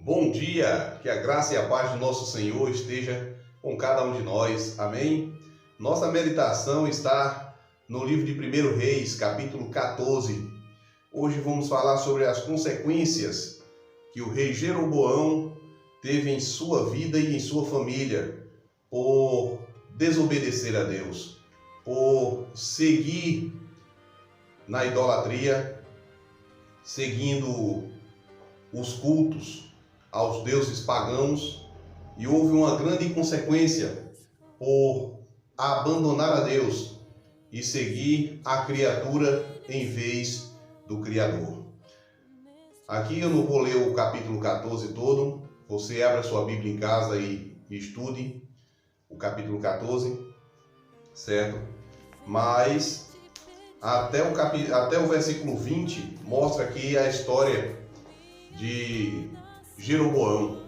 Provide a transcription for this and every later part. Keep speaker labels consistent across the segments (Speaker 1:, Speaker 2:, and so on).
Speaker 1: Bom dia, que a graça e a paz do nosso Senhor esteja com cada um de nós, amém? Nossa meditação está no livro de 1 Reis, capítulo 14. Hoje vamos falar sobre as consequências que o rei Jeroboão teve em sua vida e em sua família por desobedecer a Deus, por seguir na idolatria, seguindo os cultos aos deuses pagãos, e houve uma grande consequência por abandonar a Deus e seguir a criatura em vez do Criador. Aqui eu não vou ler o capítulo 14 todo, você abre a sua Bíblia em casa e estude o capítulo 14, certo? Mas até o versículo 20 mostra aqui a história de Jeroboão.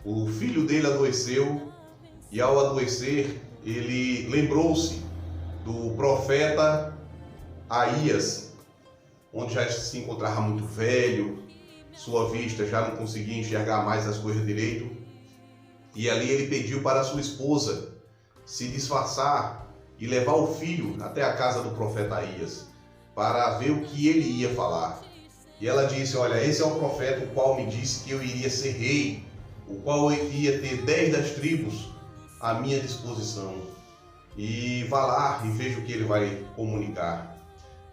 Speaker 1: O filho dele adoeceu e, ao adoecer, ele lembrou-se do profeta Aías, onde já se encontrava muito velho, sua vista já não conseguia enxergar mais as coisas direito, e ali ele pediu para sua esposa se disfarçar e levar o filho até a casa do profeta Aías para ver o que ele ia falar. E ela disse: olha, esse é o profeta o qual me disse que eu iria ser rei, o qual eu iria ter 10 das tribos à minha disposição. E vá lá e veja o que ele vai comunicar.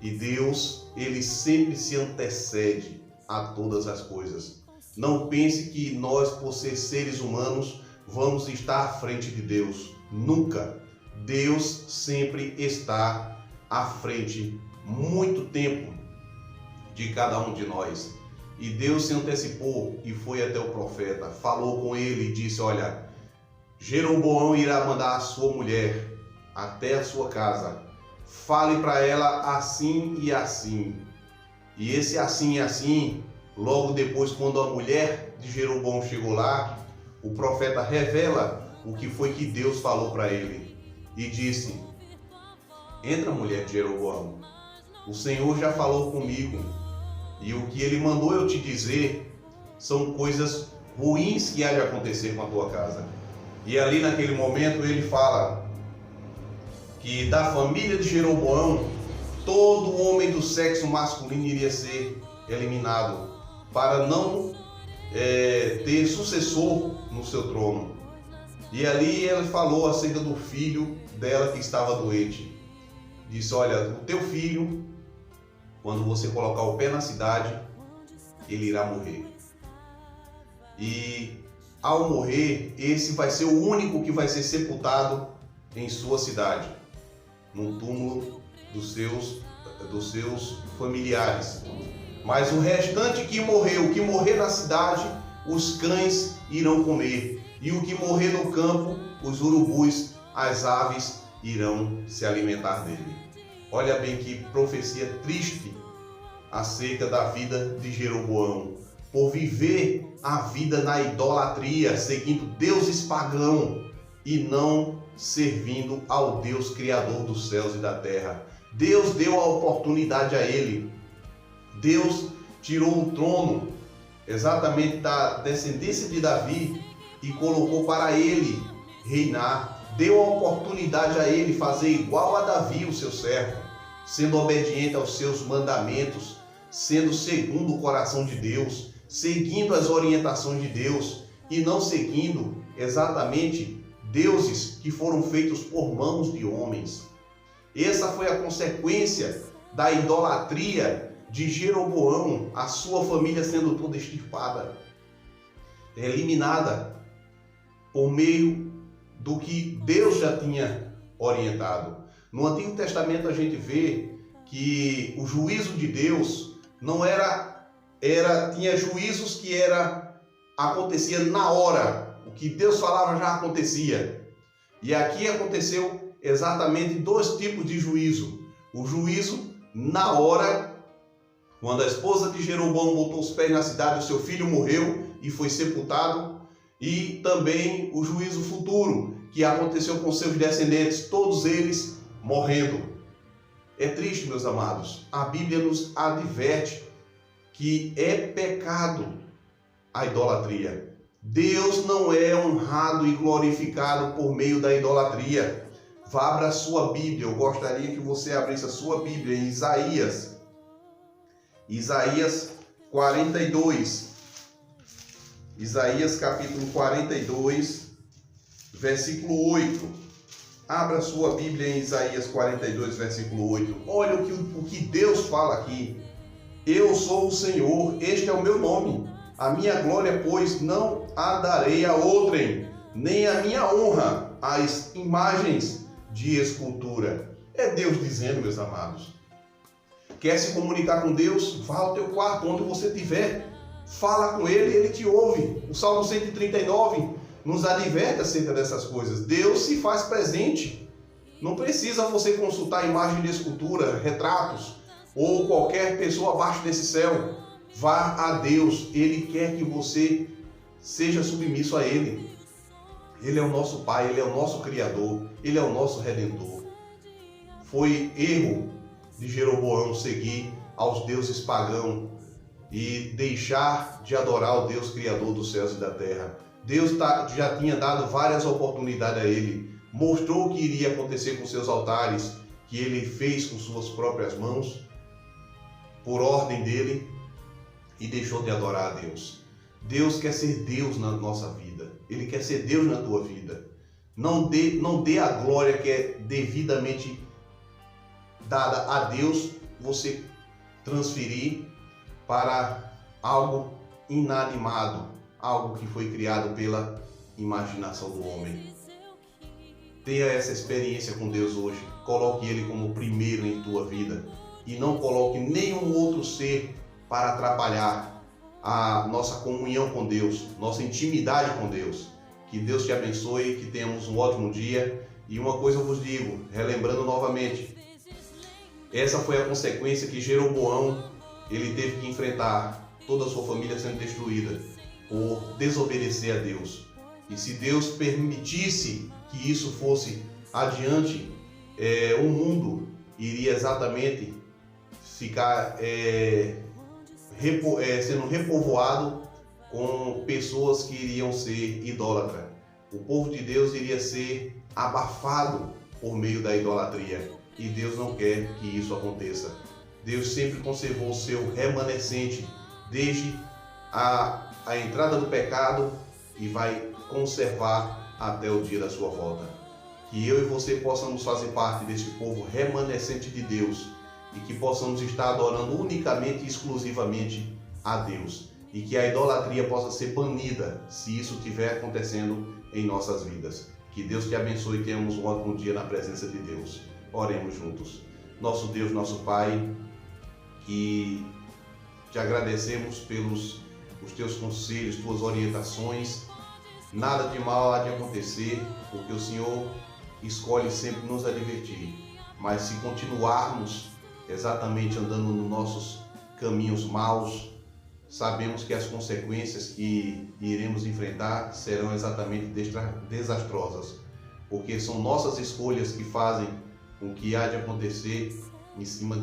Speaker 1: E Deus, ele sempre se antecede a todas as coisas. Não pense que nós, por ser seres humanos, vamos estar à frente de Deus. Nunca. Deus sempre está à frente, muito tempo de cada um de nós. E Deus se antecipou e foi até o profeta, falou com ele e disse: olha, Jeroboão irá mandar a sua mulher até a sua casa, fale para ela assim e assim. E esse assim e assim, logo depois, quando a mulher de Jeroboão chegou lá, o profeta revela o que foi que Deus falou para ele e disse: entra, mulher de Jeroboão, o Senhor já falou comigo, e o que ele mandou eu te dizer são coisas ruins que há de acontecer com a tua casa. E ali naquele momento ele fala que da família de Jeroboão, todo homem do sexo masculino iria ser eliminado, para não ter sucessor no seu trono. E ali ele falou acerca do filho dela que estava doente. Disse: olha, o teu filho, quando você colocar o pé na cidade, ele irá morrer. E ao morrer, esse vai ser o único que vai ser sepultado em sua cidade, no túmulo dos seus familiares. Mas o restante que morrer na cidade, os cães irão comer. E o que morrer no campo, os urubus, as aves irão se alimentar dele. Olha bem que profecia triste acerca da vida de Jeroboão, por viver a vida na idolatria, seguindo deuses pagãos e não servindo ao Deus Criador dos céus e da terra. Deus deu a oportunidade a ele. Deus tirou o trono exatamente da descendência de Davi e colocou para ele reinar. Deu a oportunidade a ele fazer igual a Davi, o seu servo, sendo obediente aos seus mandamentos, sendo segundo o coração de Deus, seguindo as orientações de Deus e não seguindo exatamente deuses que foram feitos por mãos de homens. Essa foi a consequência da idolatria de Jeroboão, a sua família sendo toda extirpada, eliminada por meio do que Deus já tinha orientado. No Antigo Testamento a gente vê que o juízo de Deus não tinha juízos que acontecia na hora. O que Deus falava já acontecia. E aqui aconteceu exatamente dois tipos de juízo. O juízo na hora, quando a esposa de Jeroboão botou os pés na cidade, o seu filho morreu e foi sepultado. E também o juízo futuro, que aconteceu com seus descendentes, todos eles morrendo. É triste, meus amados. A Bíblia nos adverte que é pecado a idolatria. Deus não é honrado e glorificado por meio da idolatria. Vá abra a sua Bíblia. Eu gostaria que você abrisse a sua Bíblia em Isaías. Isaías 42. Isaías capítulo 42, versículo 8. Abra a sua Bíblia em Isaías 42, versículo 8. Olha o que Deus fala aqui. Eu sou o Senhor, este é o meu nome. A minha glória, pois, não a darei a outrem, nem a minha honra às imagens de escultura. É Deus dizendo, meus amados. Quer se comunicar com Deus? Vá ao teu quarto, onde você estiver. Fala com Ele, Ele te ouve. O Salmo 139 nos adverte acerca dessas coisas. Deus se faz presente. Não precisa você consultar imagem de escultura, retratos, ou qualquer pessoa abaixo desse céu. Vá a Deus. Ele quer que você seja submisso a Ele. Ele é o nosso Pai, Ele é o nosso Criador, Ele é o nosso Redentor. Foi erro de Jeroboão seguir aos deuses pagãos e deixar de adorar o Deus Criador dos céus e da terra. Deus já tinha dado várias oportunidades a ele, mostrou o que iria acontecer com seus altares, que ele fez com suas próprias mãos, por ordem dele, e deixou de adorar a Deus. Deus quer ser Deus na nossa vida, Ele quer ser Deus na tua vida. Não dê a glória que é devidamente dada a Deus, você transferir para algo inanimado, algo que foi criado pela imaginação do homem. Tenha essa experiência com Deus hoje. Coloque Ele como primeiro em tua vida e não coloque nenhum outro ser para atrapalhar a nossa comunhão com Deus, nossa intimidade com Deus. Que Deus te abençoe, que tenhamos um ótimo dia. E uma coisa eu vos digo, relembrando novamente, essa foi a consequência que Jeroboão ele teve que enfrentar, toda a sua família sendo destruída por desobedecer a Deus. E se Deus permitisse que isso fosse adiante, o mundo iria exatamente ficar sendo repovoado com pessoas que iriam ser idólatras. O povo de Deus iria ser abafado por meio da idolatria. E Deus não quer que isso aconteça. Deus sempre conservou o seu remanescente desde a entrada do pecado e vai conservar até o dia da sua volta. Que eu e você possamos fazer parte desse povo remanescente de Deus e que possamos estar adorando unicamente e exclusivamente a Deus. E que a idolatria possa ser banida se isso estiver acontecendo em nossas vidas. Que Deus te abençoe e tenhamos um ótimo dia na presença de Deus. Oremos juntos. Nosso Deus, nosso Pai, que te agradecemos pelos os teus conselhos, tuas orientações. Nada de mal há de acontecer, porque o Senhor escolhe sempre nos advertir. Mas se continuarmos exatamente andando nos nossos caminhos maus, sabemos que as consequências que iremos enfrentar serão exatamente desastrosas, porque são nossas escolhas que fazem o que há de acontecer em cima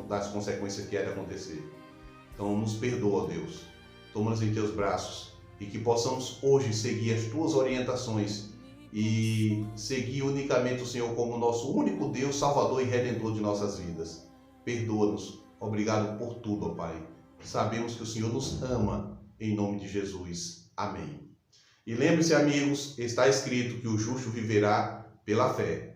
Speaker 1: das consequências que há de acontecer. Então nos perdoa, Deus. Toma-nos em teus braços e que possamos hoje seguir as tuas orientações e seguir unicamente o Senhor como nosso único Deus, Salvador e Redentor de nossas vidas. Perdoa-nos. Obrigado por tudo, ó Pai. Sabemos que o Senhor nos ama, em nome de Jesus. Amém. E lembre-se, amigos, está escrito que o justo viverá pela fé.